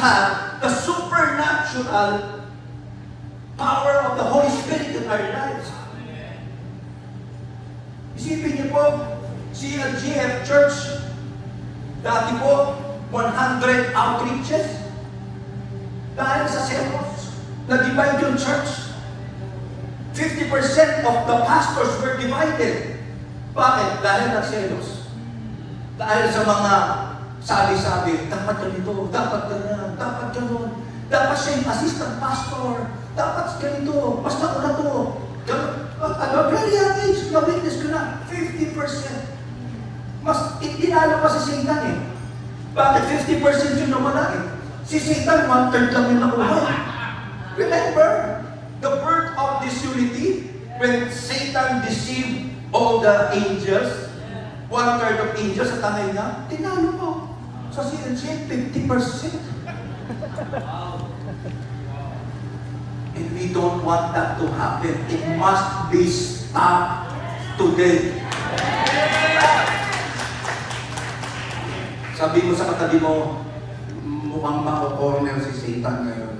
have the supernatural power of the Holy Spirit in our lives. Isipin niyo po, CLGF Church, dati po, 100 outreaches. Dahil sa selos, na-divide yung church. 50% of the pastors were divided. Bakit? Dahil ng selos. Dahil sa mga sabi-sabi, dapat ganito, dapat ganyan, dapat gano'n. Dapat siya yung assistant pastor. Dapat ganito, basta ko na to. At a very young age, na-witness ko na, 50%. Mas itinalo pa si Satan eh. Bakit 50% yung nawala eh? Si Satan, 1/3 lang yung nakuha. Remember, the birth of disunity, when Satan deceived all the angels, 1/3 of angels sa tangay niya, tinalo po. Sa CLG, 50%. And we don't want that to happen. It must be stopped today. Sabi mo sa katabi mo, mukhang mako-corner si Satan ngayon.